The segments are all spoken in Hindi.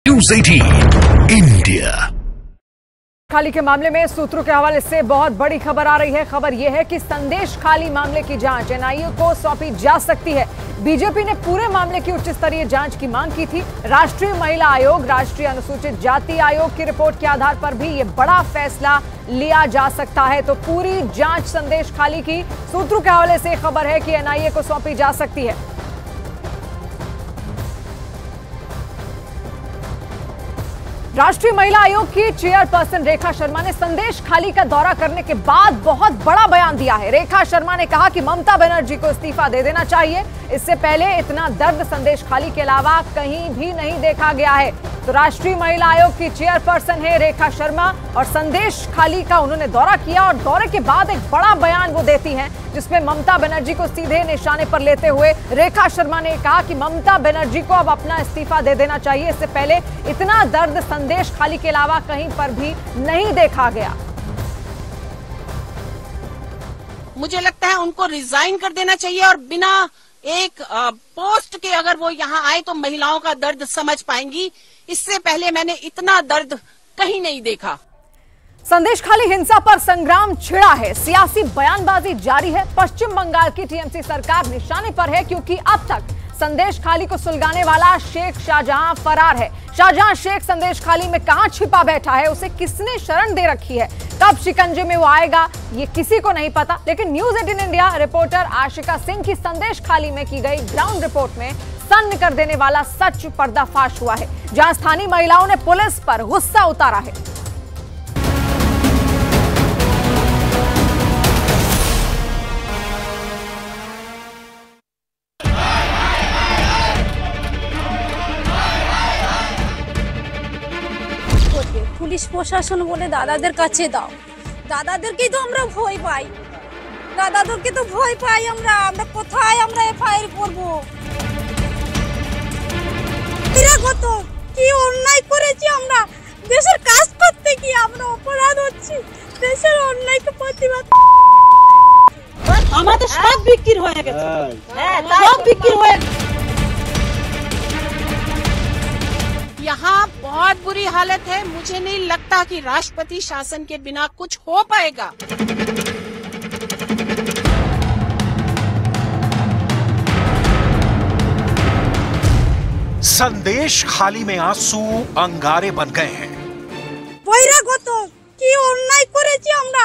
News 18 India. खाली के मामले में सूत्रों के हवाले से बहुत बड़ी खबर आ रही है। खबर यह है कि संदेश खाली मामले की जांच एनआईए को सौंपी जा सकती है। बीजेपी ने पूरे मामले की उच्च स्तरीय जांच की मांग की थी। राष्ट्रीय महिला आयोग, राष्ट्रीय अनुसूचित जाति आयोग की रिपोर्ट के आधार पर भी यह बड़ा फैसला लिया जा सकता है। तो पूरी जांच संदेश खाली की सूत्रों के हवाले से खबर है कि एनआईए को सौंपी जा सकती है। राष्ट्रीय महिला आयोग की चेयरपर्सन रेखा शर्मा ने संदेश खाली का दौरा करने के बाद बहुत बड़ा बयान दिया है। रेखा शर्मा ने कहा कि ममता बनर्जी को इस्तीफा दे देना चाहिए। इससे पहले इतना दर्द संदेश खाली के अलावा कहीं भी नहीं देखा गया है। तो राष्ट्रीय महिला आयोग की चेयरपर्सन है रेखा शर्मा और संदेश खाली का उन्होंने दौरा किया और दौरे के बाद एक बड़ा बयान वो देती हैं जिसमें ममता बनर्जी को सीधे निशाने पर लेते हुए रेखा शर्मा ने कहा कि ममता बनर्जी को अब अपना इस्तीफा दे देना चाहिए। इससे पहले इतना दर्द संदेश खाली के अलावा कहीं पर भी नहीं देखा गया। मुझे लगता है उनको रिजाइन कर देना चाहिए और बिना एक पोस्ट के अगर वो यहाँ आए तो महिलाओं का दर्द समझ पाएंगी। इससे पहले मैंने इतना दर्द कहीं नहीं देखा। संदेश खाली हिंसा पर संग्राम छिड़ा है, सियासी बयानबाजी जारी है। पश्चिम बंगाल की टीएमसी सरकार निशाने पर है क्योंकि अब तक संदेश खाली को सुलगाने वाला शेख शाहजहां फरार है। शाहजहां शेख संदेश खाली में कहां छिपा बैठा है, उसे किसने शरण दे रखी है, कब शिकंजे में वो आएगा, ये किसी को नहीं पता। लेकिन news 18 India reporter Ashika Singh की संदेश खाली में की गई ग्राउंड रिपोर्ट में सन्न कर देने वाला सच पर्दाफाश हुआ है, जहां स्थानीय महिलाओं ने पुलिस पर गुस्सा उतारा है। পুলিশ প্রশাসন বলে দাদাদের কাছে দাও, দাদাদেরকেই তো আমরা ভয় পাই, দাদাদেরকে তো ভয় পাই আমরা কোথায় আমরা এফআইআর করব? এরা কত কি অন্যায় করেছি আমরা, দেশের কাজ করতে কি আমরা অপরাধ হচ্ছি, দেশের অন্যায়কে প্রতিবাদ আমাদের সব বিক্রি হয়ে গেছে। হ্যাঁ সব বিক্রি হয়ে यहाँ बहुत बुरी हालत है। मुझे नहीं लगता कि राष्ट्रपति शासन के बिना कुछ हो पाएगा। संदेश खाली में आंसू अंगारे बन गए हैं। বহিরাগত কি অন্যায় করেছি আমরা,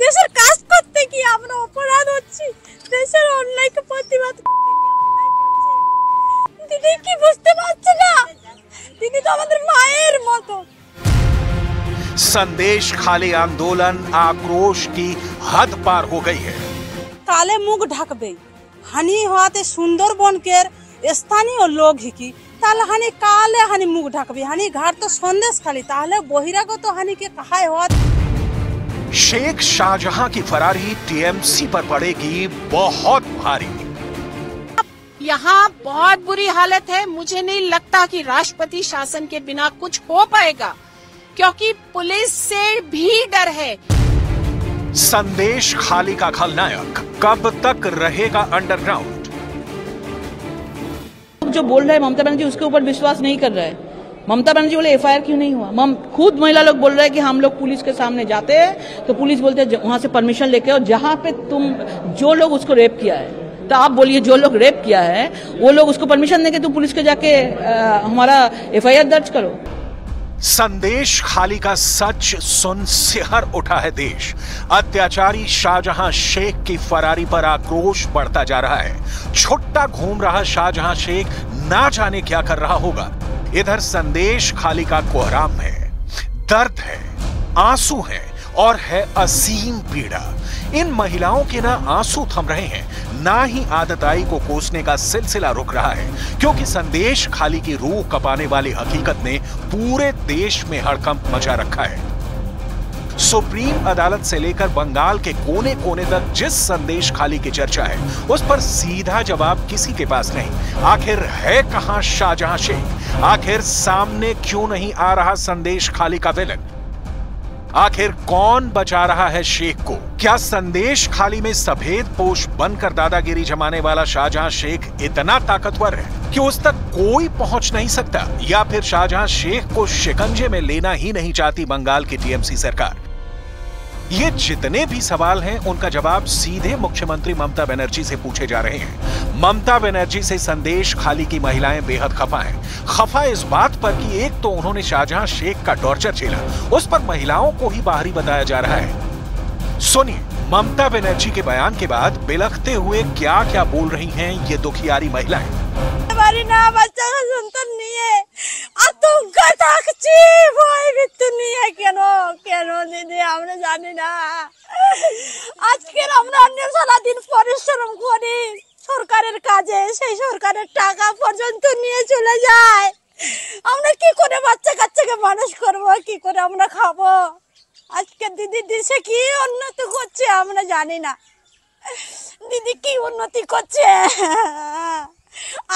দেশের কাজ করতে কি আমরা অপরাধ হচ্ছি, দেশের অন্যায়কে প্রতিবাদ দিদি কি বুঝতে পারছে না, দিদি তো আমাদের মায়ের মতো। संदेश खाली आंदोलन आक्रोश की हद पार हो गई है। তাহলে মুখ ঢাকবে হানি হওয়াতে সুন্দরবনকের স্থানীয় লোক কি তাহলে হানি কালে হানি মুখ ঢাকবে, হানি ঘাট তো সন্দেশ খালি, তাহলে বহিরাগত হানিকে কাহায় হওয়া। शेख शाहजहां की फरारी टीएमसी पर पड़ेगी बहुत भारी। यहाँ बहुत बुरी हालत है। मुझे नहीं लगता कि राष्ट्रपति शासन के बिना कुछ हो पाएगा क्योंकि पुलिस से भी डर है। संदेश खाली का खलनायक कब तक रहेगा अंडरग्राउंड? जो बोल रहे हैं ममता बनर्जी उसके ऊपर विश्वास नहीं कर रहा है। ममता बनर्जी बोले एफआईआर क्यों नहीं हुआ? खुद महिला लोग बोल रहे हैं कि हम लोग पुलिस के सामने जाते हैं तो पुलिस बोलते हैं वहां से परमिशन लेके और जहां पे तुम जो लोग उसको रेप किया है तो आप बोलिए जो लोग रेप किया है वो लोग उसको परमिशन देंगे तो पुलिस के जाके हमारा एफआईआर दर्ज करो। संदेश खाली का सच सुन सिहर उठा है देश। अत्याचारी शाहजहां शेख की फरारी पर आक्रोश बढ़ता जा रहा है। छुट्टा घूम रहा शाहजहां शेख ना जाने क्या कर रहा होगा। इधर संदेश खाली का कोहराम है, दर्द है, आंसू है और है असीम पीड़ा। इन महिलाओं के ना आंसू थम रहे हैं, ना ही आदताई को कोसने का सिलसिला रुक रहा है, क्योंकि संदेश खाली की रूह कपाने वाली हकीकत ने पूरे देश में हड़कंप मचा रखा है। सुप्रीम अदालत से लेकर बंगाल के कोने कोने तक जिस संदेश खाली की चर्चा है उस पर सीधा जवाब किसी के पास नहीं। आखिर है कहां शाहजहां शेख? आखिर सामने क्यों नहीं आ रहा संदेश खाली का विलन? आखिर कौन बचा रहा है शेख को? क्या संदेश खाली में सफेद पोश बनकर दादागिरी जमाने वाला शाहजहां शेख इतना ताकतवर है कि उस तक कोई पहुंच नहीं सकता, या फिर शाहजहां शेख को शिकंजे में लेना ही नहीं चाहती बंगाल की टीएमसी सरकार? ये जितने भी सवाल हैं उनका जवाब सीधे मुख्यमंत्री ममता बनर्जी से पूछे जा रहे हैं। ममता बनर्जी से संदेश खाली की महिलाएं बेहद खफा हैं। खफा इस बात पर कि एक तो उन्होंने शाहजहां शेख का टॉर्चर झेला, उस पर महिलाओं को ही बाहरी बताया जा रहा है। सुनिए ममता बनर्जी के बयान के बाद बिलखते हुए क्या क्या बोल रही हैं ये दुखियारी महिलाएं। हमारी ना बच्चा का संतान नहीं है, आतंका থাকছি ভয় মৃত্যু নিয়ে কেন কেন দিদি আমরা জানি না। আজকে আমরা সারা দিন পরিশ্রম করি সরকারের কাজে, সেই সরকারের টাকা পর্যন্ত নিয়ে চলে যায়। আমরা কি করে বাচ্চা কাচ্চাকে মানুষ করব, কি করে আমরা খাবো? আজকে দিদি দেশে কি উন্নতি করছে আমরা জানি না, দিদি কি উন্নতি করছে।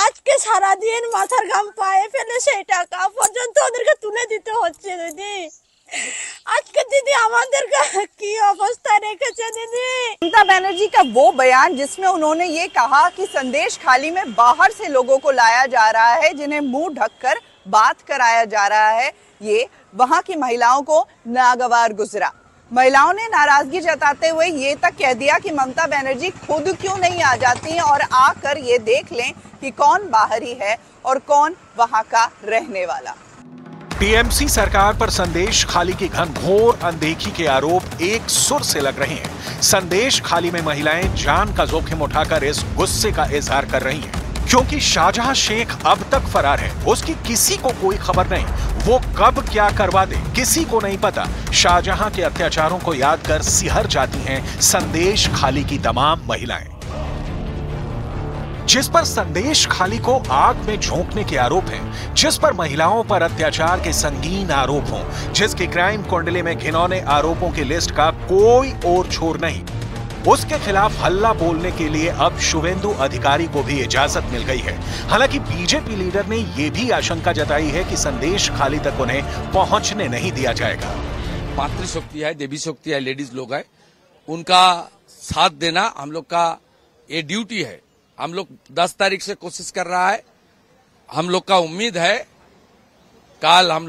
আজকে সারা দিন মাথার ঘাম পায়ে ফেলে সেই টাকা পর্যন্ত ওদেরকে তুলে দিতে হচ্ছে দিদি। আজকে দিদি আমাদের কি অবস্থা রেখেছে দিদি। ममता बनर्जी का वो बयान जिसमें उन्होंने ये कहा कि संदेश खाली में बाहर से लोगों को लाया जा रहा है, जिन्हें मुंह ढककर बात कराया जा रहा है, ये वहां की महिलाओं को नागवार गुजरा। महिलाओं ने नाराजगी जताते हुए ये तक कह दिया कि ममता बनर्जी खुद क्यों नहीं आ जाती हैं और आकर ये देख लें कि कौन बाहरी है और कौन वहां का रहने वाला। टीएमसी सरकार पर संदेश खाली की घनघोर अनदेखी के आरोप एक सुर से लग रहे हैं। संदेश खाली में महिलाएं जान का जोखिम उठाकर इस गुस्से का इजहार कर रही हैं, क्योंकि शाहजहां शेख अब तक फरार है। उसकी किसी को कोई खबर नहीं, वो कब क्या करवा दे किसी को नहीं पता। शाहजहां के अत्याचारों को याद कर सिहर जाती हैं संदेश खाली की तमाम महिलाएं। जिस पर संदेश खाली को आग में झोंकने के आरोप हैं, जिस पर महिलाओं पर अत्याचार के संगीन आरोप हों, जिसके क्राइम कुंडली में घिनौने आरोपों की लिस्ट का कोई और छोर नहीं, उसके खिलाफ हल्ला बोलने के लिए अब शुभेंदु अधिकारी को भी इजाजत मिल गई है। हालांकि बीजेपी लीडर ने यह भी आशंका जताई है कि संदेश खाली तक उन्हें पहुंचने नहीं दिया जाएगा। मातृशक्ति है, देवी शक्ति है, लेडीज लोग है, उनका साथ देना हम लोग का ये ड्यूटी है। हम लोग 10 तारीख से कोशिश कर रहा है। हम लोग का उम्मीद है कल हम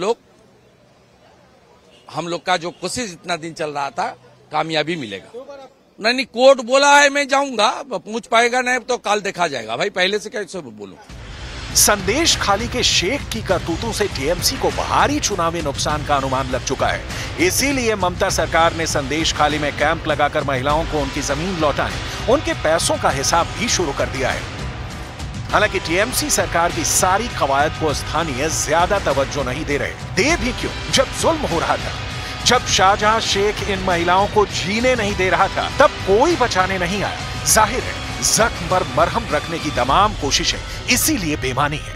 लोग का जो कोशिश इतना दिन चल रहा था कामयाबी मिलेगा। नहीं कोर्ट बोला है, मैं जाऊंगा, पूछ पाएगा नहीं तो कल देखा जाएगा। भाई पहले से कैसे बोलूं। संदेश खाली के शेख की करतूतों से टीएमसी को भारी चुनावी नुकसान का अनुमान लग चुका है। इसीलिए ममता सरकार ने संदेश खाली में कैंप लगाकर महिलाओं को उनकी जमीन लौटाने, उनके पैसों का हिसाब भी शुरू कर दिया है। हालांकि टीएमसी सरकार की सारी कवायद को स्थानीय ज्यादा तवज्जो नहीं दे रहे। दे भी क्यों, जब जुल्म हो रहा था, जब शाहजहां शेख इन महिलाओं को जीने नहीं दे रहा था, तब कोई बचाने नहीं आया। जाहिर है जख्म पर मरहम रखने की तमाम कोशिशें इसीलिए बेमानी है।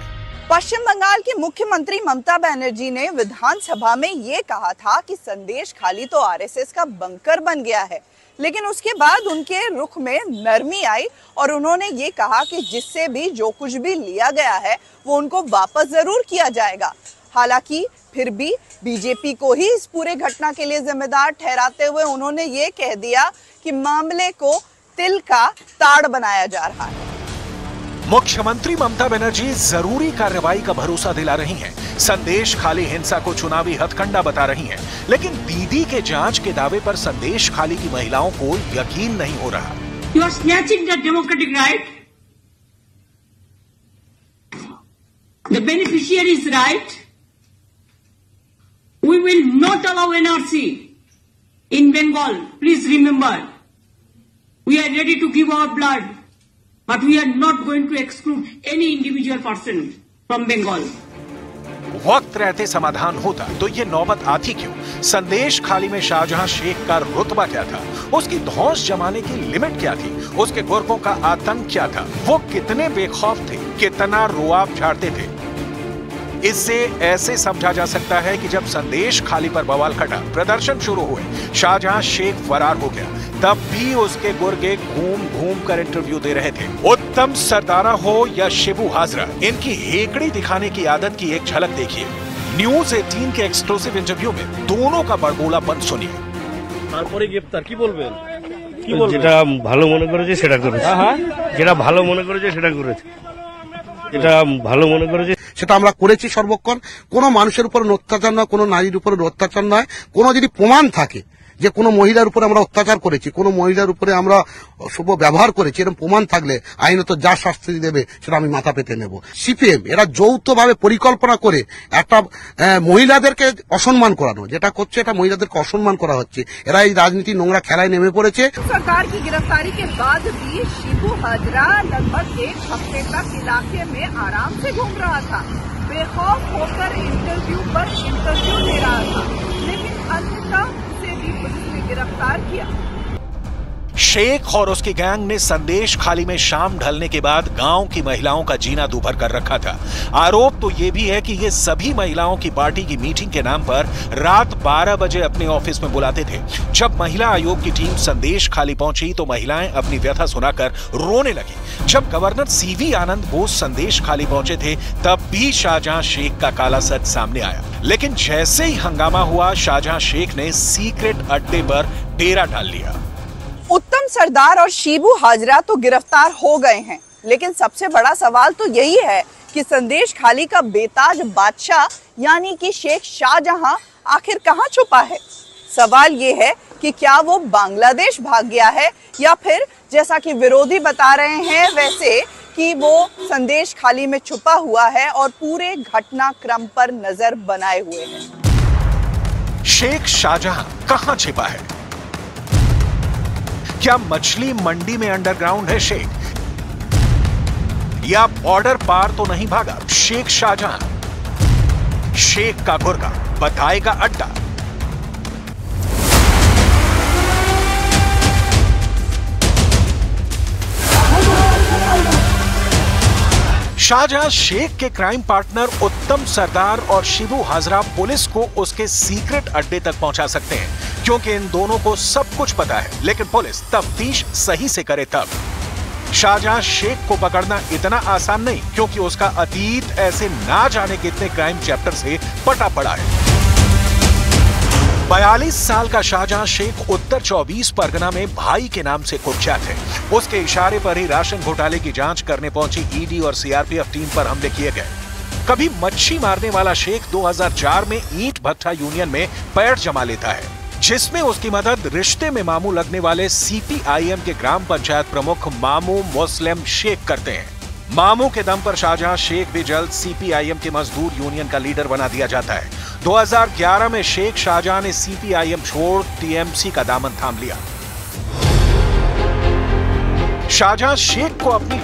पश्चिम बंगाल की मुख्यमंत्री ममता बनर्जी ने विधानसभा में ये कहा था कि संदेश खाली तो आरएसएस का बंकर बन गया है, लेकिन उसके बाद उनके रुख में नरमी आई और उन्होंने ये कहा कि जिससे भी जो कुछ भी लिया गया है वो उनको वापस जरूर किया जाएगा। हालांकि फिर भी बीजेपी को ही इस पूरे घटना के लिए जिम्मेदार ठहराते हुए उन्होंने ये कह दिया कि मामले को तिल का ताड़ बनाया जा रहा है। मुख्यमंत्री ममता बनर्जी जरूरी कार्रवाई का भरोसा दिला रही हैं। संदेश खाली हिंसा को चुनावी हथकंडा बता रही हैं, लेकिन दीदी के जांच के दावे पर संदेश खाली की महिलाओं को यकीन नहीं हो रहा। You are snatching the democratic right. The beneficiary's right. We will not allow NRC in Bengal. Please remember, we are ready to give our blood, but we are not going to exclude any individual person from Bengal. वक्त रहते समाधान होता तो ये नौबत आती क्यों? संदेश खाली में शाहजहां शेख का रुतबा क्या था? उसकी धौंस जमाने की लिमिट क्या थी? उसके गुर्गों का आतंक क्या था? वो कितने बेखौफ थे, कितना रुआब झाड़ते थे? इससे ऐसे समझा जा सकता है कि जब संदेश खाली पर बवाल खटा, प्रदर्शन शुरू हुए, शाहजहां शेख फरार हो गया, तब भी उसके गुर्गे घूम घूम कर इंटरव्यू दे रहे थे। उत्तम सरदारा हो या शिबू हाजरा, इनकी हेकड़ी दिखाने की आदत की एक झलक देखिए। न्यूज 18 के एक्सक्लूसिव इंटरव्यू में दोनों का बड़बोलापन सुनिए। তারপরে গ্রেফতার কি বলবেন? যেটা ভালো মনে করেছে সেটা করেছে, যেটা ভালো মনে করেছে সেটা করেছে, যেটা ভালো মনে করেছে সেটা আমরা করেছি সর্বক্ষণ। কোনো মানুষের উপর অত্যাচার নয়, কোনো নারীর উপর অত্যাচার নয়। কোনো যদি প্রমাণ থাকে যে কোনো মহিলার উপরে আমরা অত্যাচার করেছি, কোনো মহিলার উপরে আমরা শুভ ব্যবহার করেছি, এরকম প্রমাণ থাকলে আইনত যা শাস্তি দেবে সেটা আমি মাথা পেতে নেব। সিপিএম এরা যৌথভাবে পরিকল্পনা করে একটা মহিলাদেরকে অসম্মান করানো, যেটা করছে এটা মহিলাদেরকে অসম্মান করা হচ্ছে। এরা এই রাজনীতি নোংরা খেলায় নেমে পড়েছে। सरकार की गिरफ्तारी के बाद भी शिबू हाजरा लगभग 1 हफ्ते तक इलाके में आराम से घूम रहा था, बेखौफ होकर इंटरव्यू पर इंटरव्यू ले रहा था, लेकिन अंततः उसे भी पुलिस ने गिरफ्तार किया। शेख और उसकी गैंग ने संदेश खाली में शाम ढलने के बाद गांव की महिलाओं का जीना दूभर कर रखा था। आरोप तो ये भी है कि ये सभी महिलाओं की पार्टी की मीटिंग के नाम पर रात 12 बजे अपने ऑफिस में बुलाते थे। जब महिला आयोग की टीम संदेश खाली पहुंची तो महिलाएं अपनी व्यथा सुनाकर रोने लगी। जब गवर्नर सीवी आनंद बोस संदेश खाली पहुंचे थे तब भी शाहजहां शेख का काला सच सामने आया। लेकिन जैसे ही हंगामा हुआ, शाहजहां शेख ने सीक्रेट अड्डे पर डेरा डाल लिया। उत्तम सरदार और शिबू हाजरा तो गिरफ्तार हो गए हैं, लेकिन सबसे बड़ा सवाल तो यही है कि संदेश खाली का बेताज बादशाह यानी कि शेख शाहजहां आखिर कहां छुपा है। सवाल ये है कि क्या वो बांग्लादेश भाग गया है या फिर जैसा कि विरोधी बता रहे हैं वैसे कि वो संदेश खाली में छुपा हुआ है और पूरे घटनाक्रम पर नजर बनाए हुए है। शेख शाहजहां कहां छिपा है? क्या मछली मंडी में अंडरग्राउंड है शेख, या बॉर्डर पार तो नहीं भागा शेख शाहजहां? शेख का गुर्गा बताएगा अड्डा। शाहजहां शेख के क्राइम पार्टनर उत्तम सरदार और शिबू हाजरा पुलिस को उसके सीक्रेट अड्डे तक पहुंचा सकते हैं, क्योंकि इन दोनों को सब कुछ पता है। लेकिन पुलिस तफ्तीश सही से करे तब। शाहजहां शेख को पकड़ना इतना आसान नहीं, क्योंकि उसका अतीत ऐसे ना जाने कितने क्राइम चैप्टर से पटा पड़ा है। 42 साल का शाहजहां शेख उत्तर 24 परगना में भाई के नाम से कुख्यात है। उसके इशारे पर ही राशन घोटाले की जांच करने पहुंची ईडी और सीआरपीएफ टीम पर हमले किए गए। कभी मच्छी मारने वाला शेख 2004 में ईंट भट्ठा यूनियन में पैर जमा लेता है, जिसमें उसकी मदद रिश्ते में मामू लगने वाले सीपीआईएम के ग्राम पंचायत प्रमुख मामू मुस्लिम शेख करते हैं। मामू के दम पर शाहजहां शेख भी जल्द सीपीआईएम के मजदूर यूनियन का लीडर बना दिया जाता है। 2011 में शेख शाहजहां ने सीपीआईएम छोड़ टीएमसी का दामन थाम लिया। शाहजहां शेख को अपनी